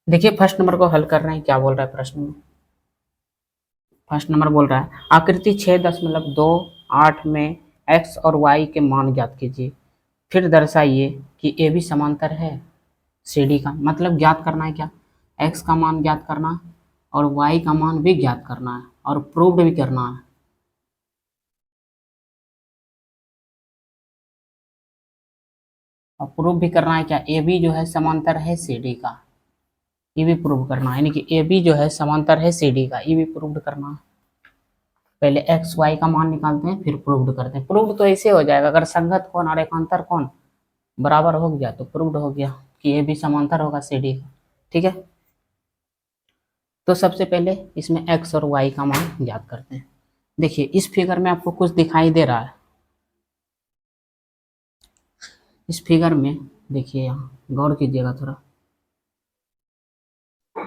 देखिए first number को हल कर रहे हैं, क्या बोल रहा है प्रश्न में। फर्स्ट नंबर बोल रहा है आकृति 6.28 में x और y के मान ज्ञात कीजिए, फिर दर्शाइए कि ए बी समांतर है सी डी का। मतलब ज्ञात करना है क्या, x का मान ज्ञात करना और y का मान भी ज्ञात करना है और प्रूव्ड भी करना है। और प्रूव भी करना है क्या, ए बी जो है समांतर है सी डी का, ये भी प्रूव करना है। यानी कि ए बी जो है समांतर है सी डी का, ये भी प्रूव करना है। पहले एक्स वाई का मान निकालते हैं फिर प्रूव्ड करते हैं। प्रूव्ड तो ऐसे हो जाएगा, अगर संगत कोण और एकांतर कोण बराबर हो गया तो प्रूव्ड हो गया कि ये भी समांतर होगा सी डी का। ठीक है, तो सबसे पहले इसमें एक्स और वाई का मान ज्ञात करते हैं। देखिए इस फिगर में आपको कुछ दिखाई दे रहा है, इस फिगर में देखिए, यहाँ गौर कीजिएगा थोड़ा,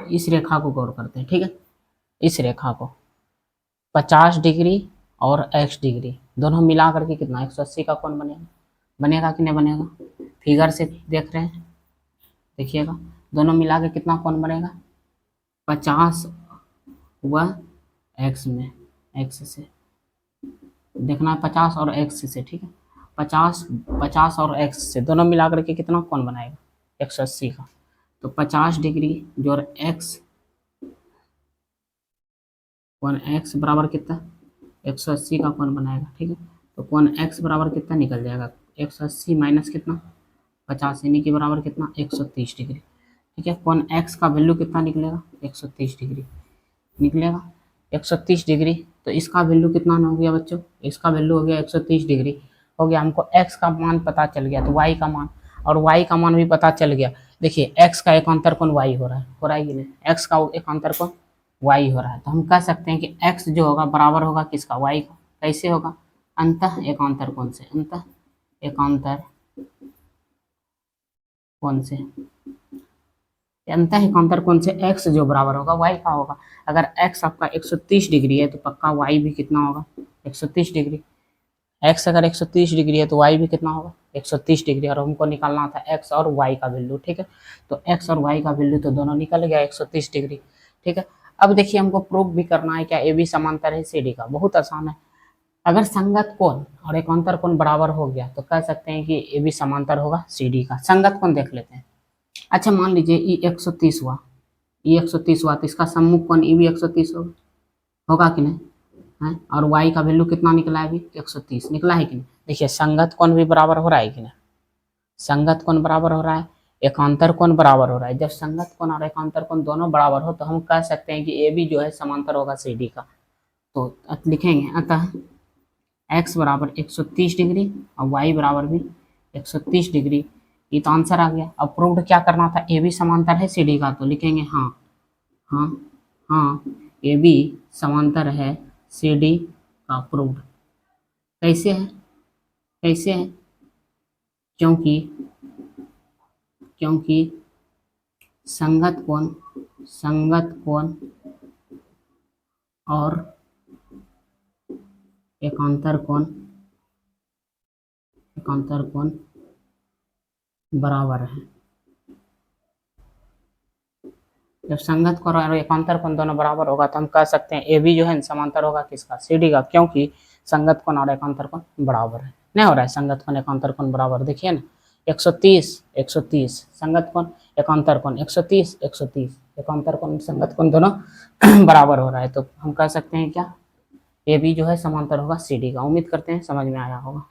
इस रेखा को गौर करते हैं। ठीक है, इस रेखा को 50 डिग्री और x डिग्री दोनों मिला करके कितना 180 का कोण बनेगा। बनेगा कि नहीं बनेगा, फिगर से देख रहे हैं, देखिएगा दोनों मिला के कितना कोण बनेगा 50 व x में, x से देखना है 50 और x से। ठीक है, 50 और x से दोनों मिला करके कितना कोण बनाएगा 180 का। तो 50 डिग्री जो x कोण x बराबर कितना 180 का कोण बनाएगा। ठीक है, तो कोण x बराबर कितना निकल जाएगा 180 माइनस कितना 50, यानी कि बराबर कितना 130 डिग्री। ठीक है, कोण x का वैल्यू कितना निकलेगा 130 डिग्री निकलेगा 130 डिग्री। तो इसका वैल्यू कितना हो गया बच्चों, इसका वैल्यू हो गया 130 डिग्री हो गया। हमको x का मान पता चल गया, तो y का मान और y का मान भी पता चल गया। देखिए x का एकांतर कोण y हो रहा है कि नहीं, x का एकांतर कोण y हो रहा है। तो हम कह सकते हैं कि x जो होगा बराबर होगा किसका, y का। कैसे होगा, अंतः एकांतर कोण से, अंतः एकांतर कोण से, अंतः एकांतर कोण से x जो बराबर होगा y का होगा। अगर x आपका 130 डिग्री है तो पक्का y भी कितना होगा 130 डिग्री। x अगर 130 डिग्री है तो y भी कितना होगा 130 डिग्री, और हमको निकालना था x और y का वैल्यू। ठीक है, तो x और y का वैल्यू तो दोनों निकल गया 130 डिग्री। ठीक है, अब देखिए हमको प्रूव भी करना है क्या ए बी समांतर है सी डी का। बहुत आसान है, अगर संगत कोण और एकांतर कोण बराबर हो गया तो कह सकते हैं कि ए बी समांतर होगा सी डी का। संगत कोण देख लेते हैं। अच्छा मान लीजिए ई 130 हुआ, ई 130 हुआ तो इसका सम्मुख कोण ई भी 130 होगा कि नहीं है, और y का वैल्यू कितना निकला है अभी 130 निकला है कि नहीं। देखिए संगत कोण भी बराबर हो रहा है कि नहीं, संगत कोण बराबर हो रहा है, एकांतर कोण बराबर हो रहा है। जब संगत कोण और एकांतर कोण दोनों बराबर हो तो हम कह सकते हैं कि ए बी जो है समांतर होगा सी डी का। तो लिखेंगे अतः x बराबर 130 डिग्री और y बराबर भी 130 डिग्री। ये तो आंसर आ गया। अब प्रूव्ड क्या करना था, ए बी समांतर है सी डी का, तो लिखेंगे हाँ हाँ हाँ ए बी समांतर है सी डी का। प्रूव्ड कैसे है, कैसे है, क्योंकि क्योंकि संगत कोण, संगत कोण और एकांतर कोण, एकांतर कोण बराबर है। जब संगत कोण और एकांतर कोण दोनों बराबर होगा तो हम कह सकते हैं ए बी जो है समांतर होगा किसका, सी डी का, क्योंकि संगत कोण और एकांतर कोण बराबर है। नहीं हो रहा है संगत कोण एकांतर कोण बराबर, देखिए ना 130 130 संगत कोण एकांतर कोण 130 130 एकांतर कोण संगत कोण दोनों बराबर हो रहा है। तो हम कह सकते हैं क्या, ए बी जो है समांतर होगा सी डी का। उम्मीद करते हैं समझ में आया होगा।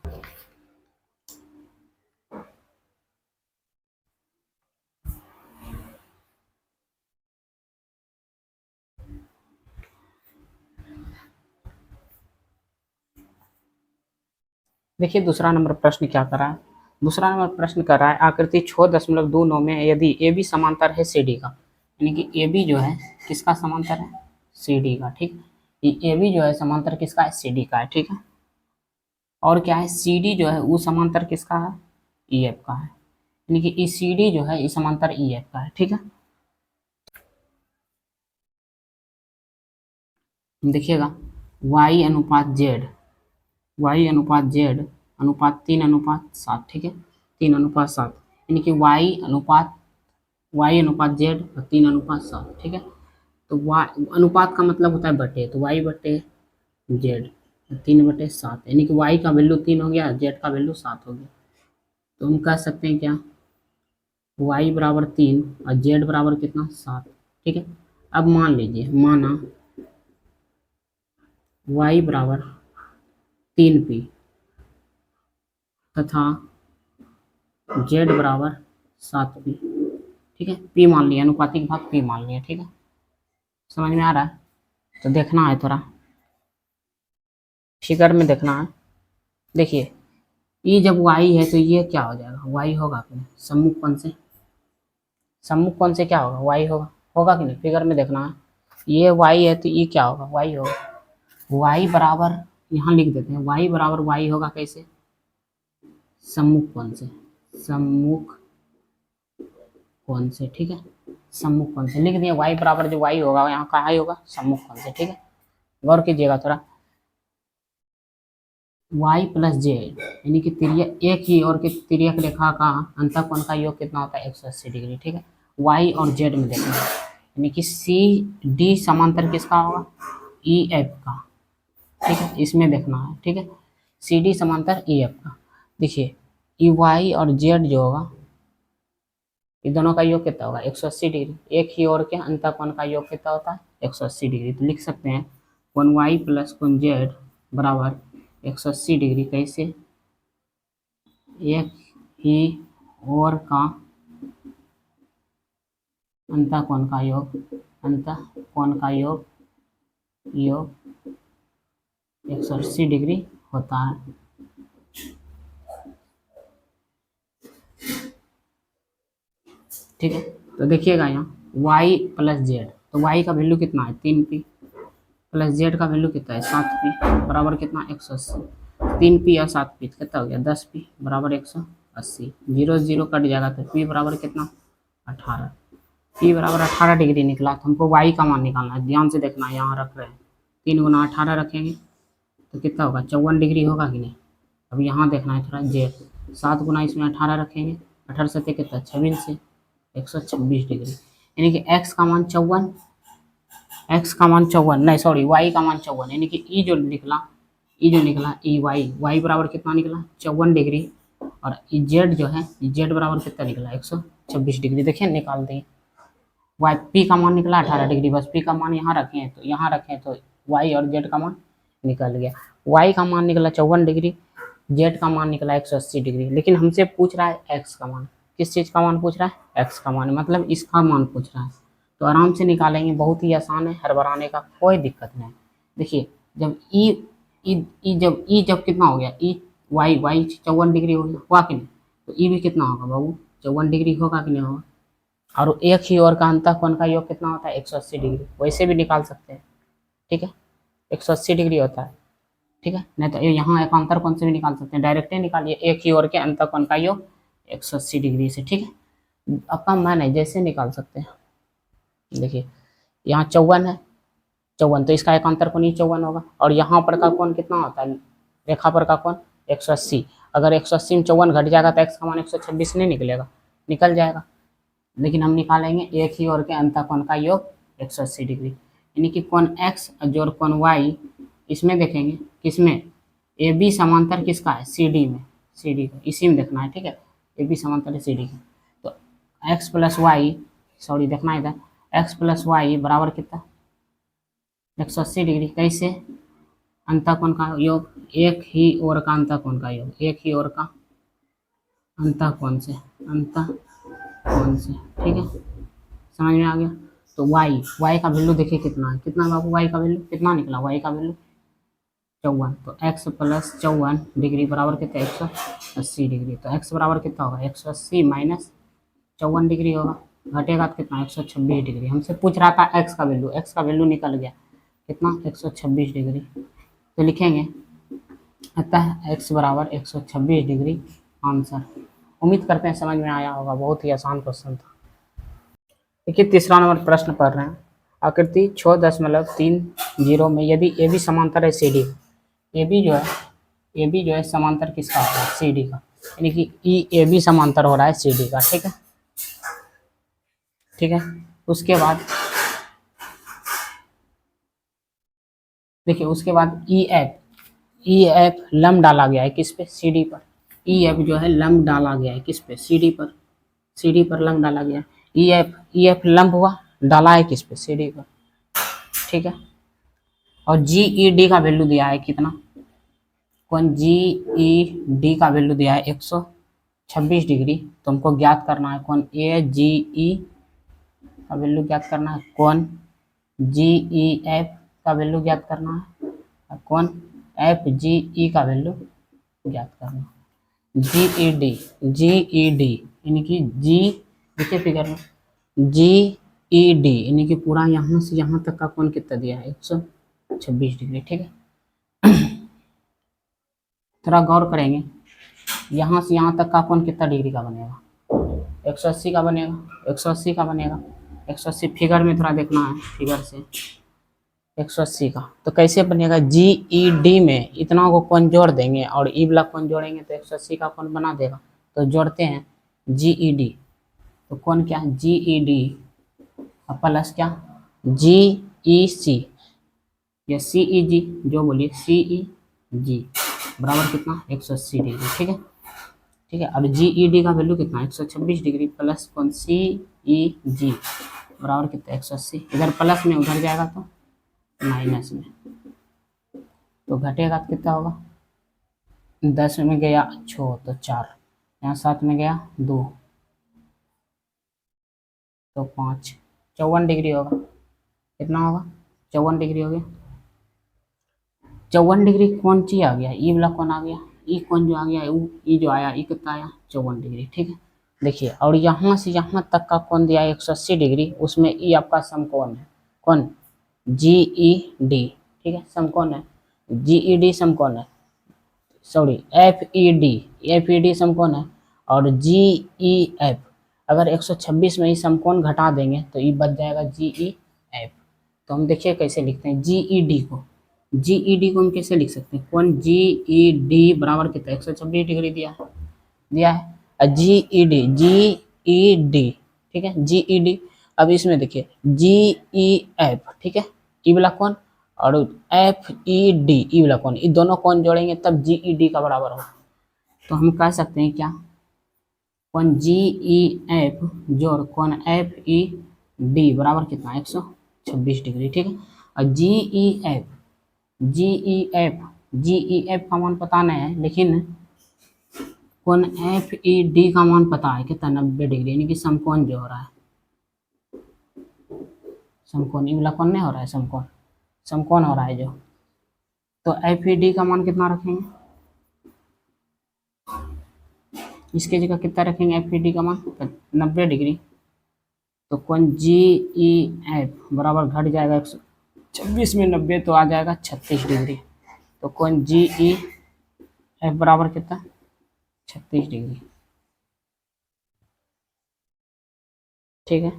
देखिए दूसरा नंबर प्रश्न क्या कर रहा है, दूसरा नंबर प्रश्न कर रहा है आकृति 6.29 में यदि ए बी समांतर है सी डी का, यानी कि ए बी जो है किसका समांतर है सी डी का। ठीक, ये ए बी जो है समांतर किसका है सी डी का है। ठीक है, और क्या है सी डी जो है वो समांतर किसका है ई एफ का है, यानी कि ई सी डी जो है ये समांतर ई एफ का है। ठीक है, देखिएगा y अनुपात जेड, y अनुपात जेड अनुपात 3:7। ठीक है, 3:7, यानी कि y अनुपात y अनुपात z और 3 अनुपात 7, ठीक है। तो y अनुपात का मतलब होता है बटे, तो y बटे z 3/7, यानी कि y का वैल्यू 3 हो गया, z का वैल्यू 7 हो गया। तो हम कह सकते हैं क्या, y बराबर 3 और z बराबर कितना 7, ठीक है। अब मान लीजिए, माना y बराबर 3p तथा z बराबर 7p, ठीक है। p मान लिया, अनुपातिक भाग p मान लिया, ठीक है। समझ में आ रहा है? तो देखना है थोड़ा फिगर में देखना है। देखिए e जब y है तो ये क्या हो जाएगा, y होगा कि नहीं, सम्मुख कोण से क्या होगा, y होगा, होगा कि नहीं, फिगर में देखना है। ये y है तो ये क्या होगा, y होगा। y बराबर यहाँ लिख देते हैं, y बराबर y होगा कैसे, सम्मुख कोण से, सम्मुख कोण से, ठीक है। सम्मुख कोण से लिख दिए, y बराबर जो y होगा यहाँ का y होगा सम्मुख कोण से, ठीक है। गौर कीजिएगा थोड़ा, y प्लस जेड यानी कि एक ही और की तिर्यक रेखा का अंतःकोण का योग कितना होता है 180 डिग्री, ठीक है। y और z में देखना है, यानी कि सी डी समांतर किसका होगा, ई एफ का, ठीक है, इसमें देखना है, ठीक है। सी डी समांतर ई एफ का। देखिए ई वाई और जेड जो होगा, ये दोनों का योग कितना होगा 180 डिग्री, एक ही ओर के अंतःकोण का योग कितना होता है 180 डिग्री। तो लिख सकते हैं कोण वाई प्लस कोण जेड बराबर 180 डिग्री, कैसे, एक ही ओर का अंतःकोण का योग, अंतःकोण का योग 180 डिग्री होता है। ठीक है, तो देखिएगा यहाँ y प्लस जेड, तो y का वैल्यू कितना है 3p प्लस जेड का वैल्यू कितना है 7p बराबर कितना 180, 3p और 7p कितना हो गया 10p बराबर 180, 0 0 कट जाएगा तो p बराबर कितना 18, p बराबर 18 डिग्री निकला। तो हमको y का मान निकालना है, ध्यान से देखना, यहाँ रख रहे हैं 3 गुना 18 रखेंगे तो कितना होगा 54 डिग्री होगा कि नहीं। अब यहाँ देखना है थोड़ा जेड, 7 गुना इसमें 18 रखेंगे, 18 से कितना 26 से 126 डिग्री, यानी कि x का मान 54, x का मान 54 नहीं सॉरी y का मान 54, यानी कि e जो निकला ई y बराबर कितना निकला 54 डिग्री, और z जो है z बराबर कितना निकला 126 डिग्री। देखिए निकाल दें, y p का मान निकला 18 डिग्री, बस p का मान यहाँ रखें तो y और z का मान निकल गया। y का मान निकला 54 डिग्री, z का मान निकला 180 डिग्री, लेकिन हमसे पूछ रहा है x का मान, किस चीज़ का मान पूछ रहा है x का मान, मतलब इसका मान पूछ रहा है। तो आराम से निकालेंगे, बहुत ही आसान है, हड़बड़ाने का कोई दिक्कत नहीं। देखिए जब ई जब कितना हो गया ई वाई 54 डिग्री हो गया, हुआ कि नहीं, तो ई भी कितना होगा बाबू 54 डिग्री होगा कि नहीं होगा। और एक ही ओर का अंतःकोण का योग कितना होता है 180 डिग्री, वैसे भी निकाल सकते हैं, ठीक है 180 डिग्री होता है, ठीक है। नहीं तो यहाँ एकांतर कोण से भी निकाल सकते हैं, डायरेक्ट ही निकालिए, एक ही ओर के अंतःकोण का योग 180 डिग्री से, ठीक है। आपका मन है जैसे निकाल सकते हैं। देखिए यहाँ 54 है, 54 तो इसका एकांतर कोण ही 54 होगा, और यहाँ पर का कोण कितना होता है रेखा पर का कोण 180, अगर 180 में 54 घट जाएगा तो x का मान 126 नहीं निकलेगा, निकल जाएगा, लेकिन हम निकालेंगे एक ही ओर के अंतःकोण का योग 180 डिग्री, यानी कि कोण x जोड़ कोण y, इसमें देखेंगे किसमें ए बी समांतर किसका है सी डी में, सी डी का इसी में देखना है, ठीक है ए बी समांतर है सी डी का। तो x प्लस वाई सॉरी देखना है इधर, x प्लस वाई बराबर कितना 180 डिग्री, कैसे अंतःकोण का योग, एक ही ओर का अंतःकोण का योग, एक ही ओर का अंतःकोण से, ठीक है समझ में आ गया। तो y का वैल्यू देखिए कितना है, कितना बाबू y का वैल्यू कितना निकला, y का वैल्यू 54, तो x प्लस 54 डिग्री बराबर कितना 180 डिग्री, तो x बराबर कितना होगा 180 माइनस 54 डिग्री होगा, घटेगा तो कितना 126 डिग्री। हमसे पूछ रहा था x का वैल्यू निकल गया कितना 126 डिग्री, तो लिखेंगे अतः x बराबर 126 डिग्री आंसर। उम्मीद करते हैं समझ में आया होगा, बहुत ही आसान क्वेश्चन था। देखिए तीसरा नंबर प्रश्न पढ़ रहे हैं, आकृति 6.30 में यदि ए बी समांतर है सी डी, ए बी जो है समांतर किसका होगा सी डी का, यानी कि ई ए बी समांतर हो रहा है सी डी का, ठीक है। ठीक है। उसके बाद देखिए, उसके बाद ई एफ लंब डाला गया है किस पे, सी डी पर। ई एफ जो है लंब डाला गया है किस पे, सी डी पर। सी डी पर लंब डाला गया है। ई एफ लंब हुआ, डाला है किस पे, सी डी पर। ठीक है। और जी ई डी का वैल्यू दिया है कितना, कौन जी ई डी का वैल्यू दिया है 126 डिग्री। तो हमको ज्ञात करना है कौन ए जी ई का वैल्यू ज्ञात करना है, कौन जी ई एफ का वैल्यू ज्ञात करना है, और कौन एफ जी ई का वैल्यू ज्ञात करना है। जी ई डी यानी कि जी, देखिए फिगर में, जी ई डी यानी कि पूरा यहाँ से यहाँ तक का कोण कितना दिया है, 126 डिग्री। ठीक है। थोड़ा गौर करेंगे, यहाँ से यहाँ तक का कोण कितना डिग्री का बनेगा, 180 का बनेगा, 180 का बनेगा। 180 फिगर में थोड़ा देखना है, फिगर से 180 का तो कैसे बनेगा, जी ई डी में इतना को कोण जोड़ देंगे और ई वाला कोण जोड़ेंगे तो 180 का कोण बना देगा। तो जोड़ते हैं जी ई डी, तो कोण क्या है, जी ई डी प्लस क्या, जी ई सी या सी ई जी, जो बोलिए सी ई जी बराबर कितना, 180 डिग्री। ठीक है। ठीक है। और जी ई डी का वैल्यू कितना, 126 डिग्री प्लस कौन सी ई जी बराबर कितना, 180। इधर प्लस में उधर जाएगा तो माइनस में, तो घटेगा तो कितना होगा, 10 में गया 6 तो 4, यहाँ 7 में गया 2 तो 5, 54 डिग्री होगा। कितना होगा, 54 डिग्री हो गया। 54 डिग्री कौन ची आ गया, ई वाला कौन आ गया, ई कौन जो आ गया, ई जो आया, ई कितना आया, 54 डिग्री। ठीक है। देखिए, और यहाँ से यहाँ तक का कौन दिया है 180 डिग्री, उसमें ई आपका समकोण है, कौन जी ई डी। ठीक है, समकोण है, जी ई डी समकोण है, सॉरी एफ ई डी समकोण है। और जी ई एफ, अगर 126 में ही समकोण घटा देंगे तो ये बच जाएगा जी ई एफ। तो हम देखिए कैसे लिखते हैं जी ई डी को, जी ई डी को हम कैसे लिख सकते हैं, कौन जी ई डी बराबर कितना, 126 डिग्री दिया है जी ई डी। ठीक है, जी ई डी। अब इसमें देखिए जी ई एफ, ठीक है, ई वाला कौन और एफ ई डी, ई वाला कौन, ये दोनों कौन जोड़ेंगे तब जी ई डी का बराबर होगा। तो हम कह सकते हैं क्या, कौन जी ई एफ जोड़ कौन एफ ई डी बराबर कितना, 126 डिग्री। ठीक है। और जी ई एफ का मान पता नहीं है, लेकिन कौन एफ ई डी का मान पता है कितना, 90 डिग्री, यानी कि समकोण जो हो रहा है, समकोण, ई वाला कौन नहीं हो रहा है, समकोण हो रहा है जो, तो एफ ई डी का मान कितना रखेंगे, इसके जगह कितना रखेंगे, एफ ई डी का मान 90 डिग्री। तो कौन जी ई एफ बराबर घट जाएगा 126 में 90 तो आ जाएगा 36 डिग्री। तो कौन जी ई एफ बराबर कितना, 36 डिग्री। ठीक है।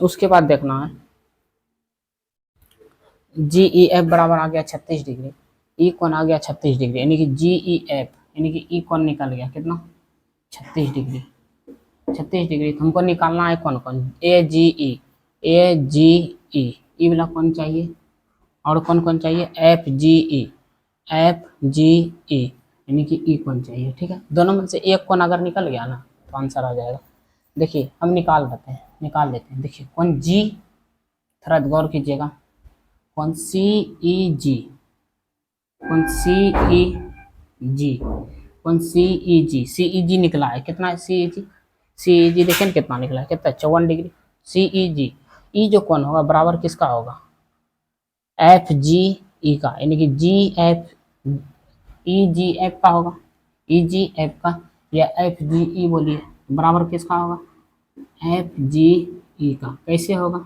उसके बाद देखना है जी ई एफ बराबर आ गया 36 डिग्री, ई कौन आ गया 36 डिग्री, यानी कि जी ई एफ यानी कि ई कौन निकल गया कितना, 36 डिग्री। 36 डिग्री तो हमको निकालना है कौन कौन, ए जी ई वाला कौन चाहिए, और कौन कौन चाहिए, एफ जी ई यानी कि ई कौन चाहिए। ठीक है। दोनों में से एक कौन अगर निकल गया ना तो आंसर आ जाएगा। देखिए हम निकाल लेते हैं। देखिए कौन जी, थोड़ा गौर कीजिएगा, कौन सी ई जी, सी ई जी निकला है कितना है, सी ई जी देखिए कितना निकला है, कितना 54 डिग्री। सी ई जी, ई जो कौन होगा बराबर किसका होगा, एफ जी ई का, यानी कि जी एफ ई जी एफ का होगा, ई जी एफ का या एफ जी ई बोलिए बराबर किसका होगा, एफ जी ई का। कैसे होगा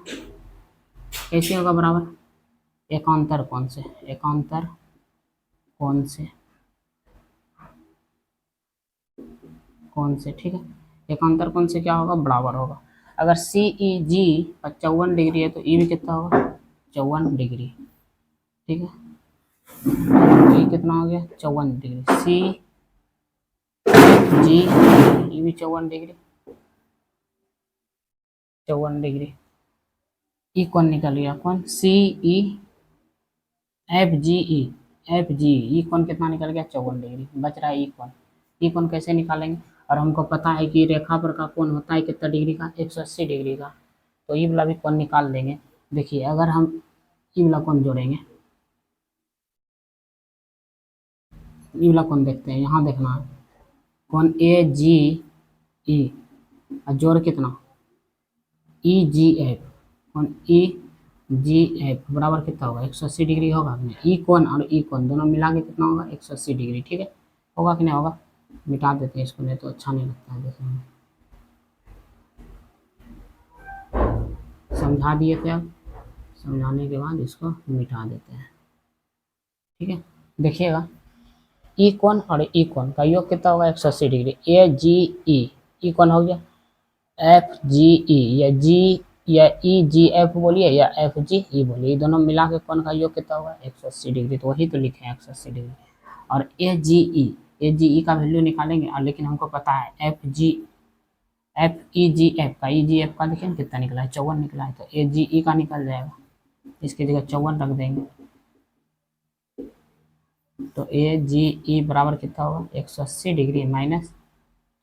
बराबर, एकांतर कौन से, ठीक है, एकांतर कौन से क्या होगा, बराबर होगा। अगर सी ई जी 54 डिग्री है तो ई भी कितना होगा, 54 डिग्री। ठीक है, तो ये कितना हो गया, 54 डिग्री। सी जी ई भी 54 डिग्री। 54 डिग्री। ई कौन निकल गया, कौन सी ई एफ जी ई, एफ जी ई कौन कितना निकल गया 54 डिग्री। बच रहा है ई कौन। ई कौन कैसे निकालेंगे, और हमको पता है कि रेखा पर का कोण होता है कितना डिग्री का, 180 डिग्री का। तो ई वाला भी कोण निकाल लेंगे। देखिए अगर हम ई वाला कोण जोड़ेंगे, ई वाला कोण देखते हैं, यहाँ देखना है कोण ए जी ई, और जोड़ कितना ई जी एफ, कोण ई जी एफ बराबर कितना होगा 180 डिग्री होगा कि नहीं। ई कोण और ई कोण दोनों मिला के कितना होगा 180 डिग्री। ठीक है, होगा कि नहीं होगा। मिटा देते हैं इसको, नहीं तो अच्छा नहीं लगता है देखने में। समझा दिए थे, अब समझाने के बाद इसको मिटा देते हैं। ठीक है, देखिएगा ई कोण और ई कोण का योग कितना होगा 180 डिग्री। ए जी ई कोण हो गया एफ जी ई, या जी या ई जी एफ बोलिए या एफ जी ई बोलिए, दोनों मिला के कोण का योग कितना होगा 180 डिग्री। तो वही तो लिखे हैं 180 डिग्री। और ए जी ई का वैल्यू निकालेंगे, और लेकिन हमको पता है एफ ई जी एफ का देखिए कितना निकला है 54 निकला है। तो ए जी ई का निकल जाएगा, इसकी जगह 54 रख देंगे। तो ए जी ई बराबर कितना होगा 180 डिग्री माइनस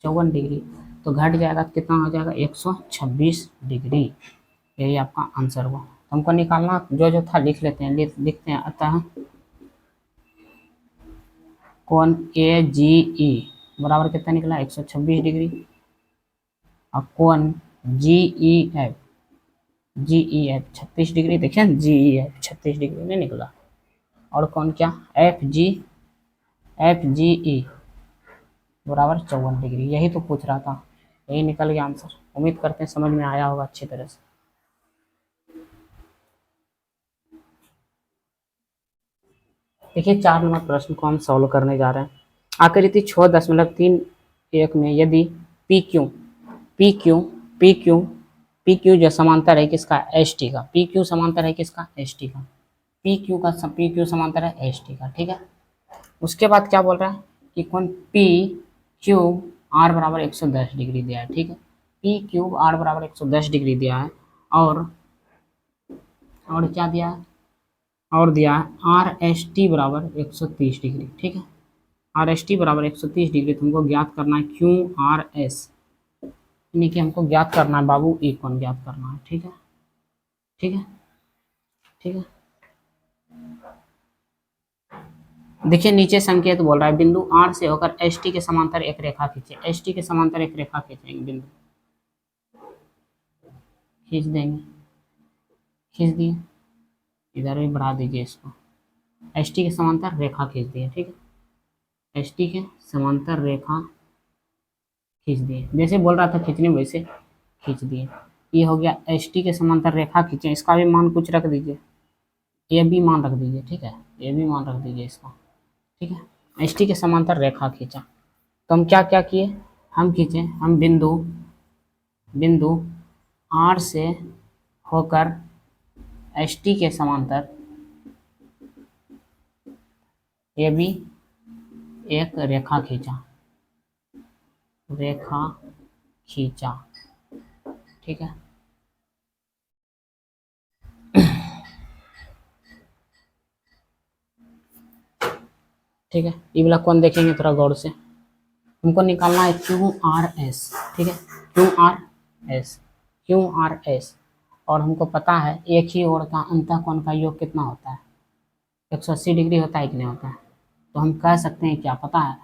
54 डिग्री, तो घट जाएगा तो कितना हो जाएगा 126 डिग्री। यही आपका आंसर हुआ। तो हमको निकालना जो जो था लिख लेते हैं, लिखते हैं। अतः कोण ए जी ई बराबर कितना निकला 126 डिग्री, और कोण जी ई एफ 36 डिग्री। देखिए जी ई एफ 36 डिग्री में निकला। और कौन क्या एफ जी ई बराबर 54 डिग्री। यही तो पूछ रहा था, यही निकल गया आंसर। उम्मीद करते हैं समझ में आया होगा अच्छी तरह से। देखिए 4 नंबर प्रश्न को हम सॉल्व करने जा रहे हैं। आकृति 6.31 में यदि पी क्यू जो समांतर है किसका एस टी का, पी क्यू समांतर है किसका एस टी का, पी क्यू समांतर है एस टी का। ठीक है, उसके बाद क्या बोल रहा है कि कौन पी क्यूब आर बराबर 110 डिग्री दिया है। ठीक है, पी क्यूब आर बराबर 110 डिग्री दिया है, और क्या दिया है, और दिया है आर एस टी बराबर 130 डिग्री। ठीक है, आर एस टी बराबर 130 डिग्री। तो हमको ज्ञात करना है क्यू आर एस, यानी कि हमको ज्ञात करना है बाबू ई कोण ज्ञात करना है। ठीक है, ठीक है, ठीक है। देखिए नीचे संकेत बोल रहा है बिंदु आर से होकर एस टी के समांतर एक रेखा खींचे। एस टी के समांतर एक रेखा खींचेंगे, बिंदु खींच देंगे, खींच दिए। इधर भी बढ़ा दीजिए इसको, एस टी के समांतर रेखा खींच दिए। ठीक है, एस टी के समांतर रेखा खींच दिए, जैसे बोल रहा था खींचने वैसे खींच दिए। ये हो गया एस टी के समांतर रेखा खींचे। इसका भी मान कुछ रख दीजिए, ये भी मान रख दीजिए। ठीक है, ये भी मान रख दीजिए इसका। ठीक है, एस टी के समांतर रेखा खींचा। तो हम क्या क्या किए, हम खींचे, हम बिंदु आर से होकर एस टी के समांतर ये भी एक रेखा खींचा, ठीक है। ठीक है, ये वाला कौन देखेंगे थोड़ा गौर से। हमको निकालना है क्यू आर एस। ठीक है, क्यू आर एस, और हमको पता है एक ही ओर का अंतः कोण का योग कितना होता है 180 डिग्री होता है कि नहीं होता है। तो हम कह सकते हैं क्या पता है,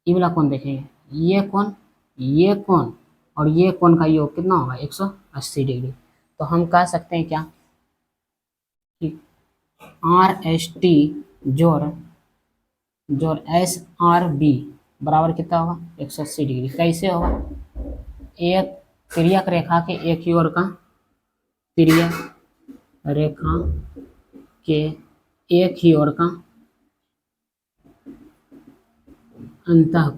ये वाला कौन देखेंगे, ये कोण और ये कोण का योग कितना होगा 180 डिग्री। तो हम कह सकते हैं क्या कि आर एस टी जोड़ एस आर बी बराबर कितना होगा 180 डिग्री। कैसे होगा, एक तिर्यक रेखा के एक ही ओर का तिर्यक रेखा के एक ही ओर का अंतः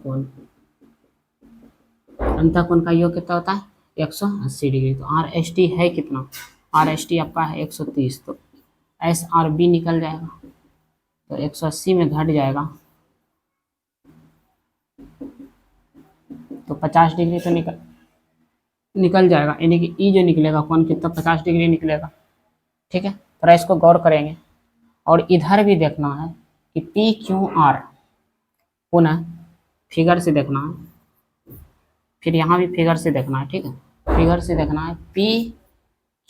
कोण का योग कितना होता है 180 डिग्री। तो आर एस टी है कितना, आर एस टी आपका है 130, तो एस आर बी निकल जाएगा। तो 180 में घट जाएगा तो 50 डिग्री तो निकल जाएगा, यानी कि ई जो निकलेगा कौन कितना 50 डिग्री निकलेगा। ठीक है, थोड़ा इसको गौर करेंगे। और इधर भी देखना है कि पी क्यू आर, पुनः फिगर से देखना है, फिर यहाँ भी फिगर से देखना है। ठीक है, फिगर से देखना है P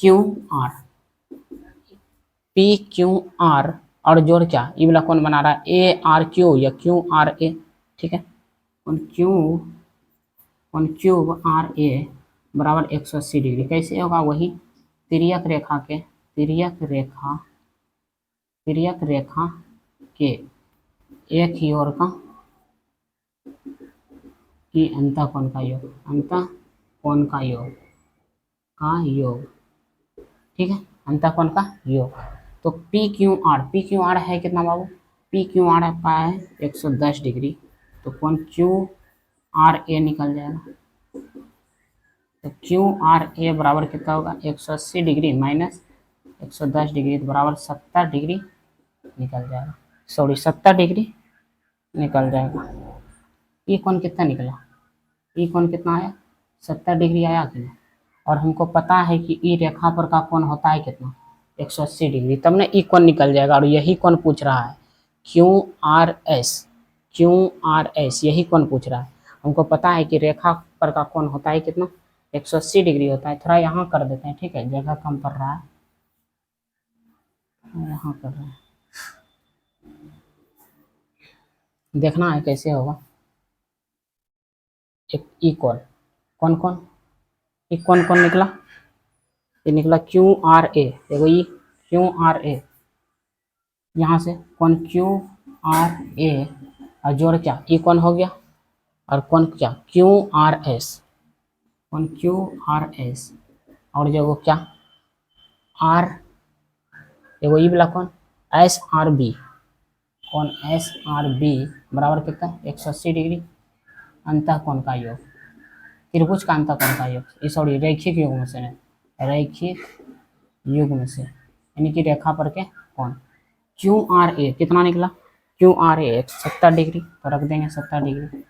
Q R, P Q R और जोड़ क्या, ये वाला कौन बना रहा है, ए आर क्यू या क्यू आर ए। ठीक है, कौन क्यूब आर ए बराबर 180 डिग्री। कैसे होगा, वही तिर्यक रेखा के तिर्यक रेखा के एक ही ओर का कि अंतःकोण का योग, अंतःकोण का योग। ठीक है, अंतःकोण का योग। तो पी क्यू आर है कितना बाबू, पी क्यू आर आपका है 110 डिग्री, तो कोण क्यू आर ए निकल जाएगा। तो क्यू आर ए बराबर कितना होगा, 180 डिग्री माइनस 110 डिग्री तो बराबर 70 डिग्री निकल जाएगा, सॉरी 70 डिग्री निकल जाएगा। ये कोण कितना निकला, ये कोण कितना आया, 70 डिग्री आया कि नहीं। और हमको पता है कि ई रेखा पर का कोण होता है कितना, 180 डिग्री, तब ना ई कोण निकल जाएगा। और यही कोण पूछ रहा है, क्यू आर एस यही कोण पूछ रहा है। हमको पता है कि रेखा पर का कोण होता है कितना, 180 डिग्री होता है। थोड़ा यहाँ कर देते हैं, ठीक है, जगह कम पड़ रहा है, यहाँ कर रहे हैं, देखना है कैसे होगा। एक ई कोण कौन निकला, ये निकला क्यू आर ए, देखो ये क्यू आर ए, यहाँ से कौन क्यू आर ए और जोड़ क्या ई कौन हो गया, और कौन क्या क्यू आर एस, कौन क्यू आर एस और जो वो क्या आर, देखो ये वाला कौन एस आर बी, कौन एस आर बी बराबर कितना 180 डिग्री, अंतःकोण का योग, त्रिभुज का अंतःकोण का योग, सॉरी रैखिक युग्म से नहीं, रैखिक युग्म से, यानी कि रेखा पर के कोण। क्यू आर ए कितना निकला, क्यू आर ए 70 डिग्री, तो रख देंगे 70 डिग्री।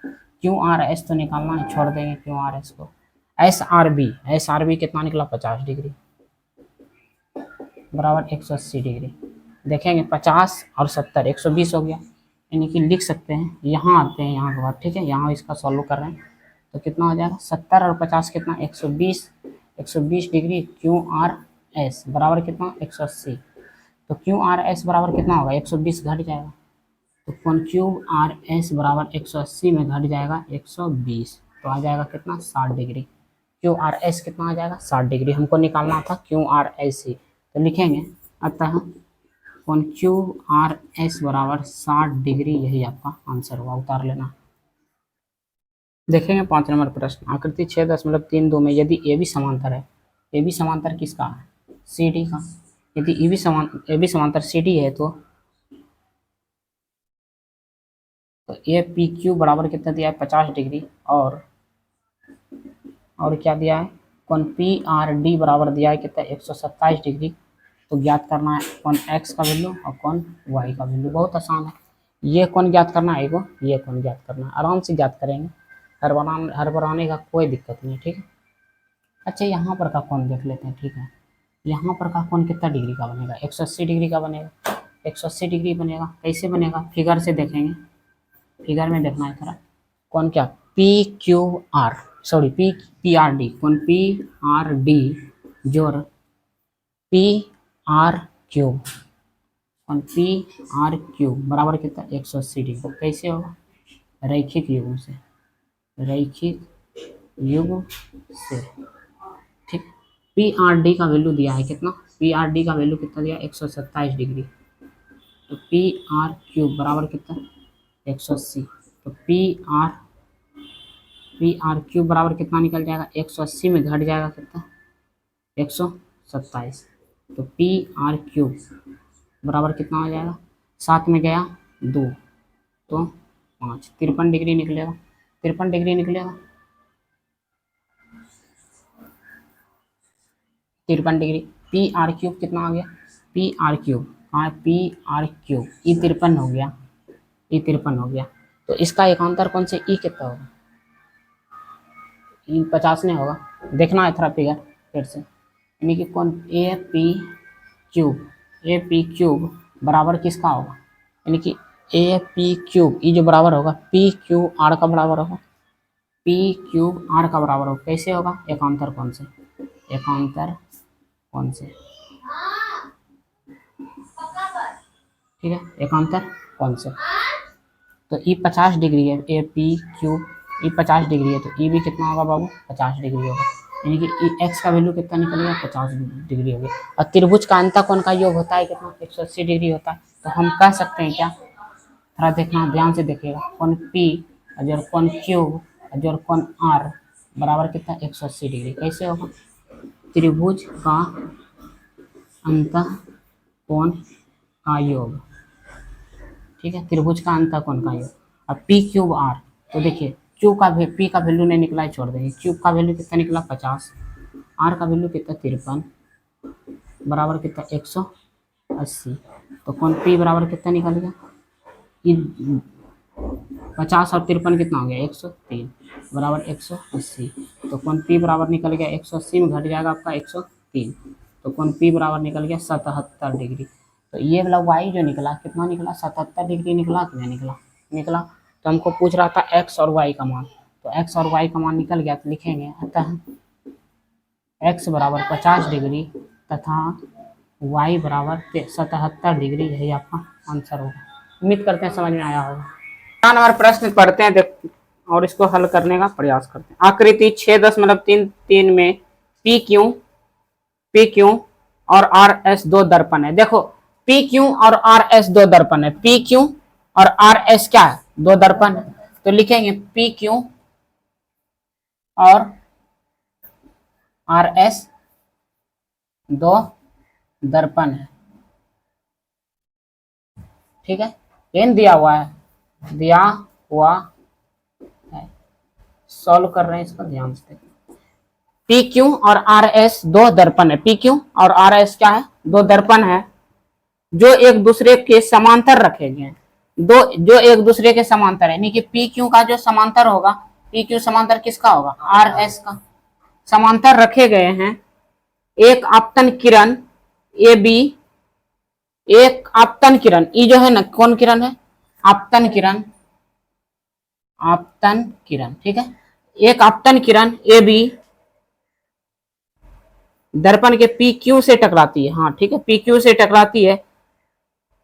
क्यू आर एस तो निकालना है, छोड़ देंगे क्यू आर एस को। एस आर बी कितना निकला 50 डिग्री बराबर 180 डिग्री। देखेंगे 50 और 70 120 हो गया, यानी कि लिख सकते हैं, यहाँ आते हैं यहाँ के बाद। ठीक है, यहाँ इसका सॉल्व कर रहे हैं तो कितना हो जाएगा, 70 और 50 कितना 120 डिग्री, क्यू आर एस बराबर कितना 180, तो क्यू आर एस बराबर कितना होगा 120 घट जाएगा, तो कौन क्यू आर एस बराबर 180 में घट जाएगा 120, तो आ जाएगा कितना 60 डिग्री। क्यू आर एस कितना आ जाएगा 60 डिग्री, हमको निकालना था क्यू आर एस ही, तो लिखेंगे अतः कौन क्यू आर एस बराबर 60 डिग्री, यही आपका आंसर हुआ, उतार लेना। देखेंगे 5 नंबर प्रश्न, आकृति 6.32 में यदि ए बी समांतर है, ए बी समांतर किसका है, सी डी का। यदि ए बी समांतर सी डी है तो ए पी क्यू बराबर कितना दिया है 50 डिग्री, और क्या दिया है, कौन पी आर डी बराबर दिया है कितना 127 डिग्री। तो ज्ञात करना है कौन एक्स का वैल्यू और कौन वाई का वैल्यू, बहुत आसान है। ये कौन ज्ञात करना है, ये कौन ज्ञात करना है, आराम से ज्ञात करेंगे, हड़बड़ाने का कोई दिक्कत नहीं। ठीक है, अच्छा यहाँ पर का कौन देख लेते हैं। ठीक है, यहाँ पर का कौन कितना डिग्री का बनेगा, 180 डिग्री का बनेगा, 180 डिग्री बनेगा। कैसे बनेगा, फिगर से देखेंगे, फिगर में देखना है थोड़ा, कौन क्या P Q R, sorry P R D, कौन पी आर डी जोड़ पी आर क्यूब, कौन पी आर क्यूब बराबर कितना 180 डिग्री। कैसे होगा, रैखिक युग्म से, रैखिक युग्म से। ठीक, पी आर डी का वैल्यू दिया है कितना, पी आर डी का वैल्यू कितना दिया 127 डिग्री, तो पी आर क्यूब बराबर कितना 180, तो पी आर क्यूब बराबर कितना निकल जाएगा 180 में घट जाएगा कितना 127, तो पी आर क्यूब बराबर कितना हो जाएगा, 7 में गया 2 तो 5, 53 डिग्री निकलेगा, 53 डिग्री निकलेगा, 53 डिग्री। पी आर क्यूब कितना आ गया, पी आर क्यूब कहाँ है, पी आर क्यूब ई 53 हो गया, ई 53 हो गया, तो इसका एकांतर कौन से ई कितना होगा, ये 50 नहीं होगा, देखना है थोड़ा फिगर फिर से, यानी कि कौन ए पी क्यूब बराबर किसका होगा, यानी कि ए पी क्यूब ये जो बराबर होगा पी क्यू आर का बराबर होगा, पी क्यूब आर का बराबर होगा। कैसे होगा, एकांतर कौन से, एकांतर कौन से, ठीक है, एकांतर कौन से। तो ई 50 डिग्री है, A P cube E 50 degree है, तो ई भी कितना होगा बाबू, 50 डिग्री होगा, यानी कि ई एक्स का वैल्यू कितना निकलेगा, 50 डिग्री हो गया। और त्रिभुज का अंतःकोण का योग होता है कितना, 180 डिग्री होता है। तो हम कह सकते हैं क्या, थोड़ा देखना ध्यान से देखिएगा, कोण पी और कोण क्यूब और कोण आर बराबर कितना, 180 डिग्री। कैसे होगा, त्रिभुज का अंतःकोण का योग, ठीक है, त्रिभुज का अंतःकोण का योग। अब पी क्यूब आर, तो देखिए क्यू का पी का वैल्यू नहीं निकला है, छोड़ देंगे, क्यूब का वैल्यू कितना निकला 50, आर का वैल्यू कितना 53 बराबर कितना 180। तो कोण पी बराबर कितना निकल गया, 50 और 53 कितना हो गया 103 बराबर 180। तो कोण पी बराबर निकल गया 180 में घट जाएगा आपका 103, तो कोण पी बराबर निकल गया 77 डिग्री। तो ये वाला वाई जो निकला कितना निकला, 77 डिग्री निकला कि नहीं निकला, निकला। तो हमको पूछ रहा था एक्स और वाई का मान, तो एक्स और वाई का मान निकल गया, तो लिखेंगे अतः एक्स बराबर 50 डिग्री तथा वाई बराबर 77 डिग्री, यही आपका आंसर होगा। उम्मीद करते हैं समझ में आया होगा। नंबर प्रश्न पढ़ते हैं और इसको हल करने का प्रयास करते हैं। आकृति 6.33 में पी क्यू और आर एस दो दर्पण है। देखो पी क्यू और आर एस दो दर्पण है, पी क्यू और आर एस क्या है, दो दर्पण है। तो लिखेंगे पी क्यू और आर एस दो दर्पण है, ठीक है, एन दिया हुआ है, दिया हुआ है, सॉल्व कर रहे हैं इसको ध्यान से। पी क्यू और आर एस दो दर्पण है, पी क्यू और आर एस क्या है, दो दर्पण है जो एक दूसरे के समांतर रखे गए हैं, दो जो एक दूसरे के समांतर है, यानी कि पी क्यू का जो समांतर होगा, पी क्यू समांतर किसका होगा, आर एस का, समांतर रखे गए हैं। एक आपतन किरण ए बी, एक आपतन किरण ई जो है ना, कौन किरण है, आपतन किरण, आपतन किरण, ठीक है, एक आपतन किरण ए बी दर्पण के पी क्यू से टकराती है, हाँ ठीक है, पी क्यू से टकराती है,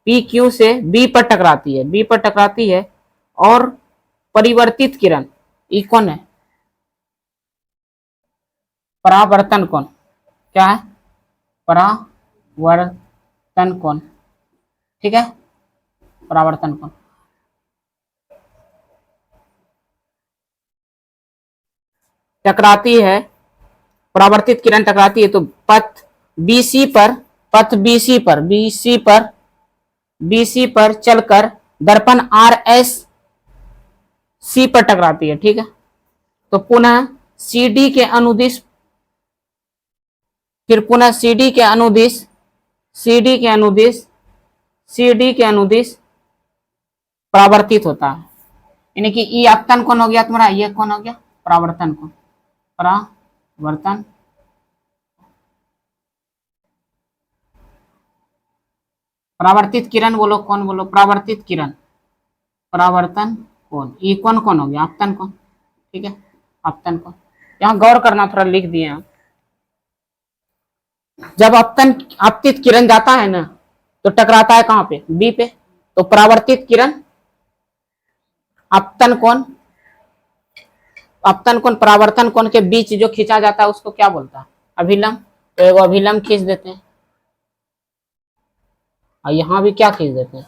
पी क्यू से बी पर टकराती है, बी पर टकराती है, और परिवर्तित किरण ई कौन है, परावर्तन कोण, क्या है, परावर्तन कोण, ठीक है, परावर्तन कोण टकराती है, परावर्तित किरण टकराती है, तो पथ बीसी पर, पथ बीसी पर चलकर दर्पण आर एस सी पर टकराती है, ठीक है। तो पुनः सीडी के अनुदिश, फिर पुनः सीडी के अनुदिश परावर्तित होता है, यानी कि ई आपतन कोण हो गया तुम्हारा, ये कौन हो गया, परावर्तन कोण, परावर्तन, परावर्तित किरण बोलो, कौन बोलो, परावर्तित किरण, परावर्तन कोण, ई कौन कौन हो गया, आपतन कोण, ठीक है, आपतन कोण। यहाँ गौर करना, थोड़ा लिख दिए हैं, जब आपतित किरण जाता है ना, तो टकराता है कहां पे, बी पे, तो परावर्तित किरण आपतन कोण परावर्तन कोण के बीच जो खींचा जाता है उसको क्या बोलता है, अभिलंब। तो एगो अभिलंब खींच देते हैं, और यहां भी क्या खींच देते हैं,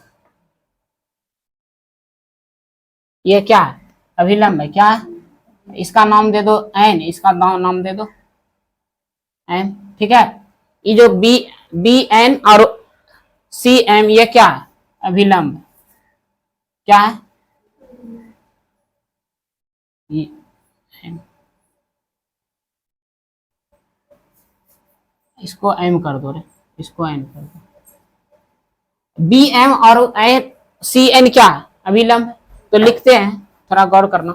ये क्या है, अभिलंब है, क्या है, इसका नाम दे दो एन, इसका नाम दे दो एन, ठीक है। ये जो बी एन और सी एम ये क्या है, अभिलंब, क्या है, ये इसको एम कर दो रे, इसको एम कर दो, बी एम और एन सी एन क्या है, अभिलंब। तो लिखते हैं, थोड़ा गौर करना,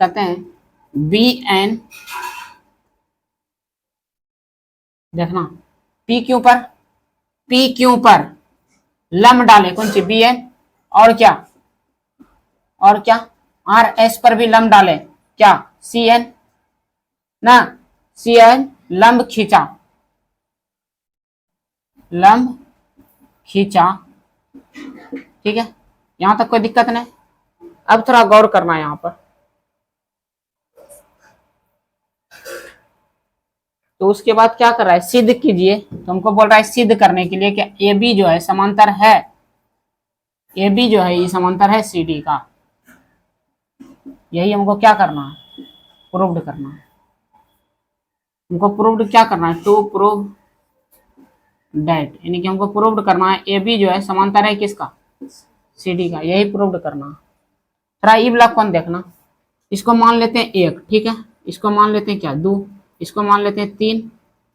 कहते हैं बी एन, देखना पी क्यू पर लंब डाले, कौन सी बी एन, और क्या आर एस पर भी लंब डाले, क्या सी एन ना, सी एन लंब खींचा, ठीक है, यहां तक कोई दिक्कत नहीं। अब थोड़ा गौर करना है यहां पर, तो उसके बाद क्या कर रहा है, सिद्ध कीजिए, तो हमको बोल रहा है सिद्ध करने के लिए कि ए बी जो है समांतर है, ए बी जो है ये समांतर है सी डी का, यही हमको क्या करना है, प्रूव्ड करना है। हमको प्रूव्ड क्या करना है, टू प्रूव डेट, यानी कि हमको प्रूव्ड करना है ए बी जो है समांतर है किसका, सी डी का, यही प्रूव्ड करना है। थोड़ा ई ब्लॉक कौन देखना, इसको मान लेते हैं 1, ठीक है, इसको मान लेते हैं क्या 2, इसको मान लेते हैं 3,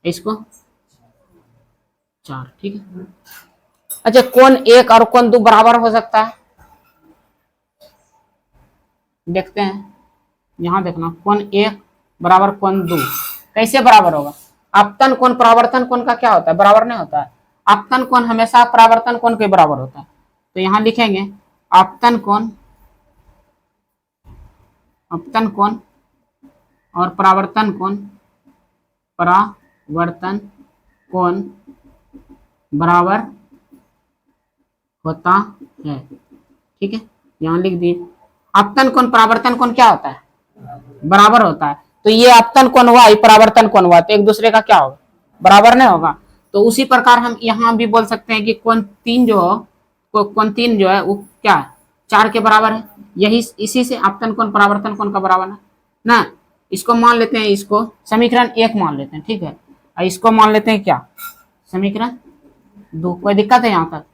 इसको 4, ठीक है। अच्छा, कौन 1 और कौन 2 बराबर हो सकता है, देखते हैं, यहां देखना, कौन 1 बराबर कौन 2, कैसे बराबर होगा, अपतन कोण परावर्तन कोण का क्या होता है, बराबर नहीं होता है, अपतन कोण हमेशा परावर्तन कोण के बराबर होता है। तो यहां लिखेंगे अपतन कोण और परावर्तन कोण बराबर होता है, ठीक है, यहां लिख दिए अपतन कोण परावर्तन कोण क्या होता है, बराबर होता है। तो ये अपतन कोण हुआ, ये परावर्तन कोण हुआ, तो एक दूसरे का क्या होगा, बराबर नहीं होगा। तो उसी प्रकार हम यहां भी बोल सकते हैं कि कोण 3 जो है वो क्या है, 4 के बराबर है, यही इसी से अपतन कोण परावर्तन कोण का बराबर है ना। इसको मान लेते हैं, इसको समीकरण 1 मान लेते हैं, ठीक है, और इसको मान लेते हैं क्या, समीकरण 2, कोई दिक्कत है यहाँ तक,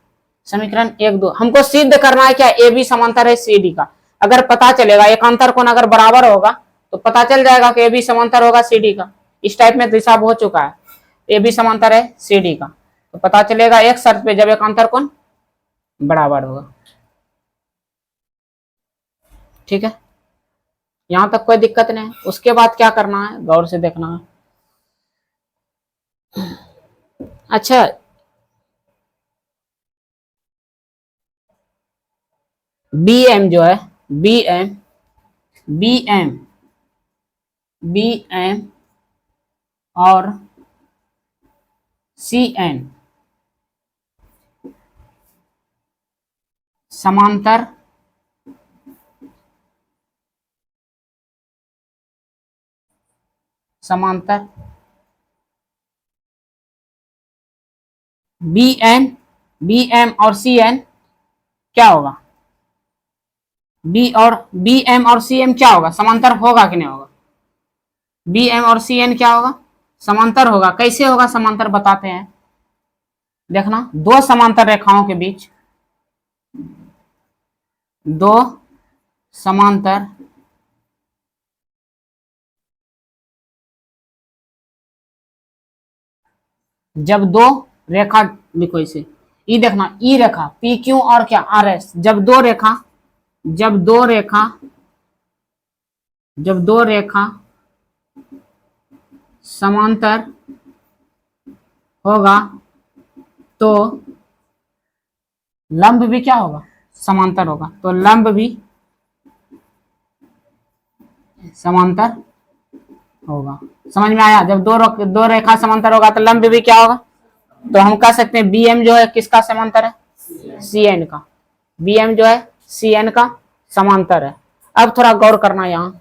समीकरण 1 2, हमको सिद्ध करना है क्या, ए बी समांतर है सी डी का। अगर पता चलेगा एकांतर कोण अगर बराबर होगा तो पता चल जाएगा कि ए बी समांतर होगा सी डी का, इस टाइप में हिसाब हो चुका है, ए बी समांतर है सी डी का, तो पता चलेगा एक शर्त पे, जब एकांतर कोण बराबर होगा, ठीक है, यहां तक कोई दिक्कत नहीं है। उसके बाद क्या करना है, गौर से देखना है। अच्छा, बी एम जो है, बी एम और सी एन समांतर बी एम और सी एन क्या होगा, बी एम और सी एम क्या होगा, समांतर होगा कि नहीं होगा, बी एम और सी एन क्या होगा, समांतर होगा। कैसे होगा समांतर, बताते हैं, देखना, दो समांतर रेखाओं के बीच, दो समांतर जब दो रेखा, लिखो इसे ई, देखना ई रेखा पी क्यू और क्या आर एस, जब दो रेखा समांतर होगा तो लंब भी क्या होगा, समांतर होगा, तो लंब भी समांतर होगा। समझ में आया, जब दो रेखा समांतर होगा तो लंब भी क्या होगा, तो हम कह सकते हैं बी एम जो है किसका समांतर है, सी एन का, बी एम जो है सी एन का समांतर है। अब थोड़ा गौर करना यहां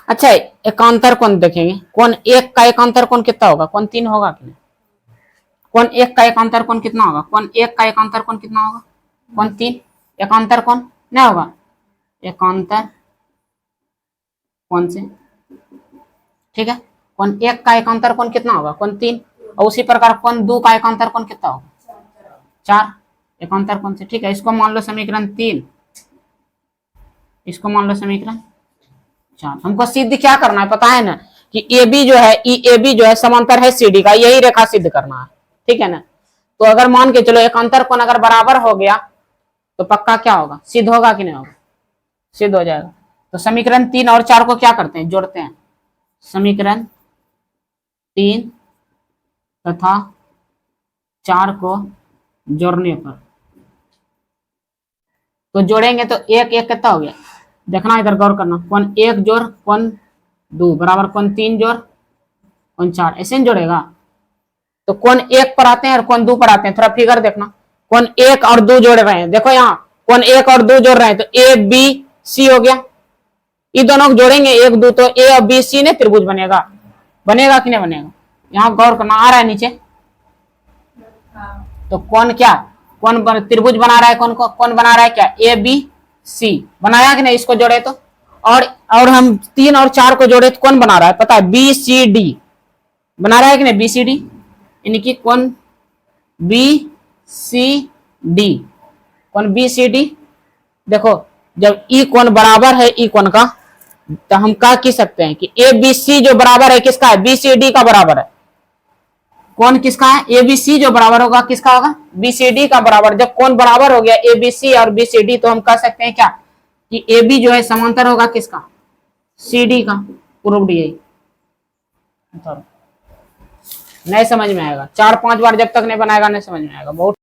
अच्छा, एकांतर कोण देखेंगे, कोण 1 का एकांतर कोण कितना होगा, कोण 3 होगा कि नहीं, कोण 1 का एकांतर कोण कितना होगा, कोण 1 का एकांतर कोण कितना होगा, कोण 3, एकांतर कोण नहीं होगा, एकांतर कोण से, ठीक है, कोण 1 का एकांतर कोण कितना होगा, कोण 3, और उसी प्रकार कोण 2 का एकांतर कोण कितना होगा, 4, एकांतर कोण से, ठीक है, इसको मान लो समीकरण 3, इसको मान लो समीकरण 4। हमको सिद्ध क्या करना है, पता है ना, कि ए बी जो है समांतर है सी डी का, यही रेखा सिद्ध करना है, ठीक है ना। तो अगर मान के चलो एक अंतर कोण अगर बराबर हो गया तो पक्का क्या होगा, सिद्ध होगा कि नहीं होगा, सिद्ध हो जाएगा। तो समीकरण 3 और 4 को क्या करते हैं, जोड़ते हैं। समीकरण 3 तथा 4 को जोड़ने पर, तो जोड़ेंगे तो एक एक कितना हो गया, देखना इधर गौर करना, कौन एक जोड़ कौन दो बराबर कौन तीन जोड़ कौन चार, ऐसे नहीं जोड़ेगा। तो कौन एक पर आते हैं और कौन दो पर आते हैं, थोड़ा फिगर देखना, कौन एक और दो जोड़ रहे हैं, देखो यहाँ कौन एक और दो जोड़ रहे हैं, तो ए बी सी हो गया, ये दोनों को जोड़ेंगे एक दो तो ए और बी सी ने त्रिभुज बनेगा, बनेगा कि नहीं बनेगा, यहाँ गौर करना, आ रहा है नीचे। तो कौन क्या कौन त्रिभुज बना रहा है, कौन कौन बना रहा है क्या, ए बी सी बनाया कि नहीं, इसको जोड़े तो, और हम 3 और 4 को जोड़े तो कौन बना रहा है पता है, बी सी डी बना रहा है कि नहीं, बी सी डी, यानी कि कौन बी सी डी, कौन बी सी डी। देखो जब ई कोण बराबर है ई कोण का, तो हम क्या कह सकते हैं कि ए बी सी जो बराबर है किसका है, बी सी डी का बराबर है। कौन किसका है, ए बी सी जो बराबर होगा किसका होगा, बी सी डी का बराबर। जब कौन बराबर हो गया ए बी सी और बी सी डी, तो हम कह सकते हैं क्या कि ए बी जो है समांतर होगा किसका, सी डी का, प्रूव्ड यही। नहीं समझ में आएगा, 4-5 बार जब तक नहीं बनाएगा नहीं समझ में आएगा, बहुत